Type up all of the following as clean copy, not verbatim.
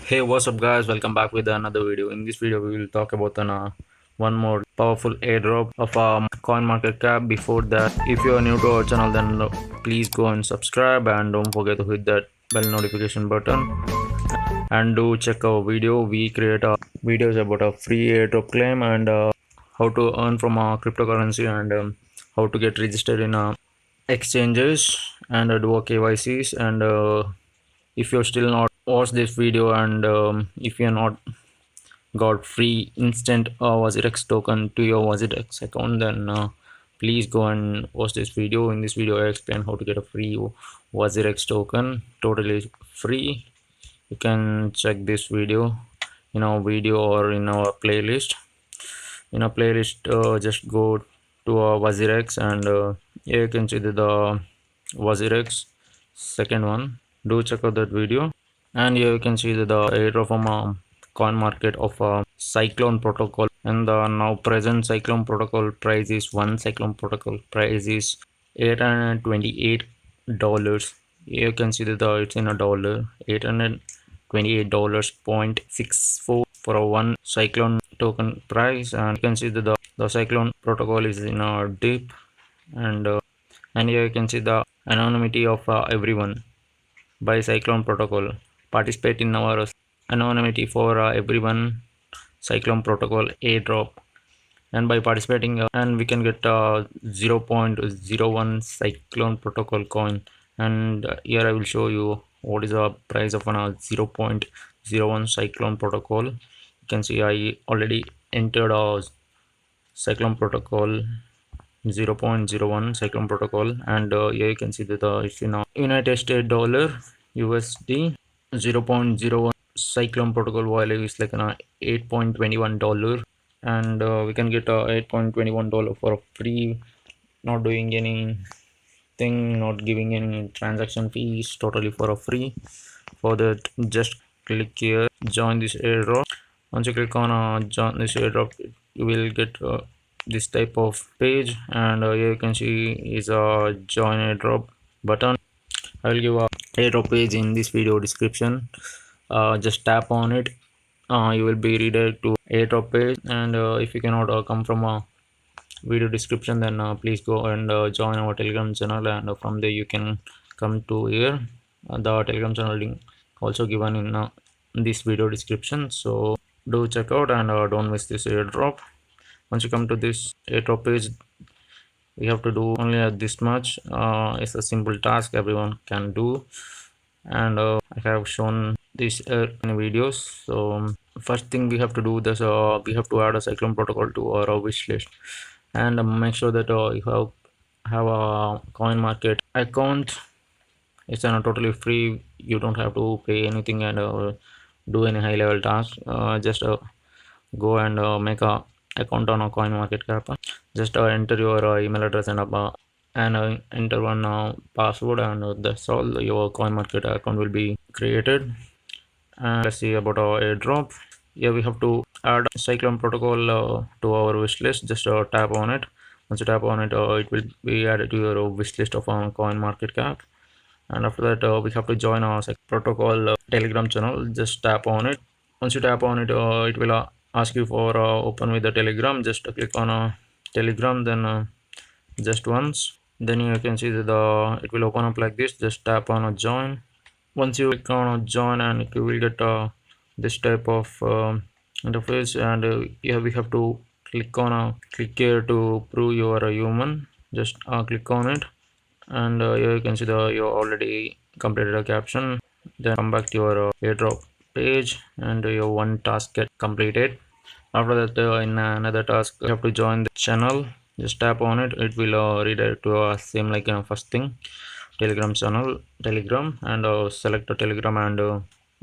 Hey, what's up guys, welcome back with another video. In this video we will talk about one more powerful airdrop of coin market cap. Before that, if you are new to our channel, then please go and subscribe and don't forget to hit that bell notification button, and do check our video. We create videos about a free airdrop claim and how to earn from cryptocurrency, and how to get registered in exchanges and do a KYCs. And if you're still not watch this video, and if you're not got free instant WazirX token to your WazirX account, then please go and watch this video. In this video I explain how to get a free WazirX token, totally free. You can check this video in our video or in our playlist. In a playlist, just go to WazirX, and here you can see the WazirX second one. Do check out that video. And here you can see the airdrop from coin market of Cyclone Protocol, and the now present Cyclone Protocol price is $828. You can see that it's in a dollar, $828.64 for a one Cyclone token price. And you can see that the Cyclone Protocol is in a dip, and here you can see the anonymity of everyone by Cyclone Protocol. Participate in our anonymity for everyone Cyclone Protocol airdrop, and by participating and we can get 0.01 Cyclone Protocol coin. And here I will show you what is the price of 0.01 Cyclone Protocol. You can see I already entered a Cyclone Protocol 0.01 Cyclone Protocol, and here you can see that it's in United States dollar USD. 0.01 Cyclone Protocol value is like $8.21, and we can get $8.21 for a free, not doing anything, not giving any transaction fees, totally for a free. For that, just click here, join this airdrop. Once you click on join this airdrop, you will get this type of page, and here you can see is a join airdrop button. I will give a airdrop page in this video description. Just tap on it, you will be redirected to airdrop page. And if you cannot come from a video description, then please go and join our Telegram channel, and from there you can come to here. The Telegram channel link also given in this video description, so do check out and don't miss this airdrop. Once you come to this airdrop page, we have to do only this much. It's a simple task everyone can do, and I have shown this in videos. So first thing we have to do this, we have to add a Cyclone Protocol to our wish list, and make sure that you have a coin market account. It's totally free, you don't have to pay anything and do any high level task. Just go and make a account on a coin market cap. Just enter your email address and enter one password, and that's all. Your coin market account will be created. And let's see about our airdrop. Here we have to add Cyclone Protocol to our wish list. Just tap on it. Once you tap on it, it will be added to your wish list of coin market cap. And after that, we have to join our protocol Telegram channel. Just tap on it. Once you tap on it, it will ask you for open with the Telegram. Just click on Telegram, then just once, then you can see that it will open up like this. Just tap on join. Once you click on join, and you will get this type of interface. And here we have to click here to prove you are a human. Just click on it, and here you can see you already completed a caption. Then come back to your airdrop page, and your one task get completed. After that, in another task, you have to join the channel. Just tap on it. It will redirect to same like first thing, Telegram channel, Telegram, and select a Telegram, and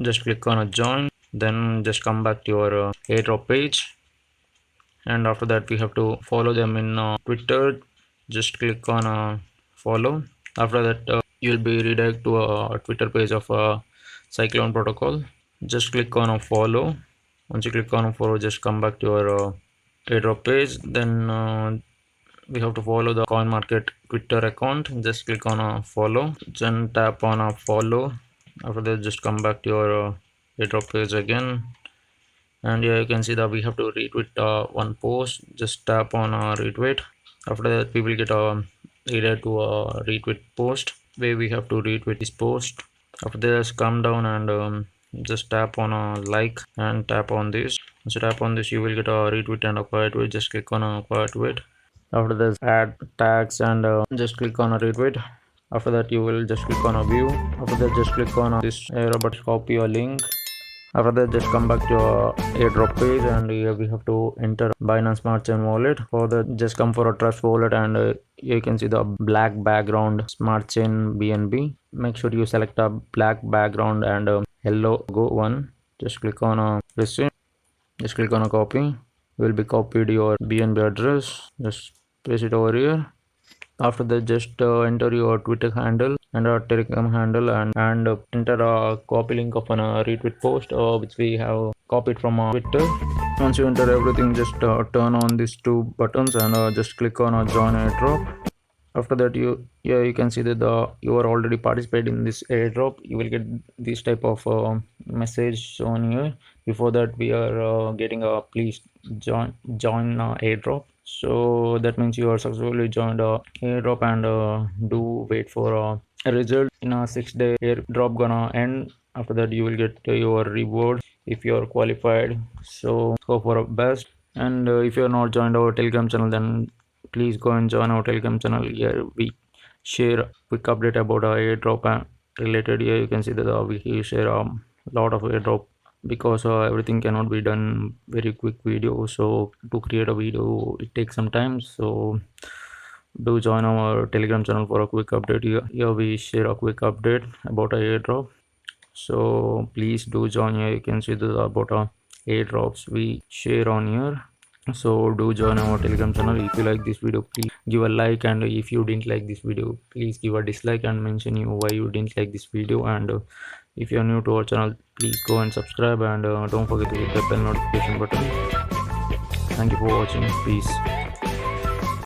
just click on join. Then just come back to your airdrop page, and after that we have to follow them in Twitter. Just click on follow. After that, you'll be redirected to a Twitter page of Cyclone Protocol. Just click on follow. Once you click on follow, just come back to your airdrop page. Then we have to follow the coin market Twitter account. Just click on follow, then tap on follow. After that, just come back to your airdrop page again, and here you can see that we have to retweet one post. Just tap on retweet. After that we will get a reader to a retweet post where we have to retweet this post. After this, come down and just tap on a like and tap on this. Once you tap on this, you will get a retweet and a quiet tweet. Just click on a quiet tweet. After this, add tags and just click on a retweet. After that, you will just click on a view. After that, just click on this arrow button, copy a link. After that, just come back to your airdrop page, and here we have to enter Binance Smart Chain wallet. For that, just come for a trust wallet, and you can see the black background Smart Chain BNB. Make sure you select a black background and yellow go one. Just click on receipt. Just click on a copy. Will be copied your BNB address. Just paste it over here. After that, just enter your Twitter handle and a Telegram handle, and enter a copy link of a retweet post which we have copied from Twitter. Once you enter everything, just turn on these two buttons and just click on join airdrop. After that, you can see that you are already participated in this airdrop. You will get this type of message on here. Before that, we are getting a please join airdrop. So that means you are successfully joined airdrop, and do wait for a result. In a 6-day airdrop gonna end. After that, you will get your reward if you are qualified. So hope for best. And if you are not joined our Telegram channel, then please go and join our Telegram channel. Here we share quick update about our airdrop related. Here you can see that we share a lot of airdrop, because everything cannot be done very quick video. So to create a video, it takes some time. So do join our Telegram channel for a quick update. Here we share a quick update about a airdrop. So please do join. Here you can see the about airdrops we share on here. So do join our Telegram channel. If you like this video, please give a like, and if you didn't like this video, please give a dislike and mention why you didn't like this video. And if you are new to our channel, please go and subscribe, and don't forget to hit the bell notification button. Thank you for watching. Peace.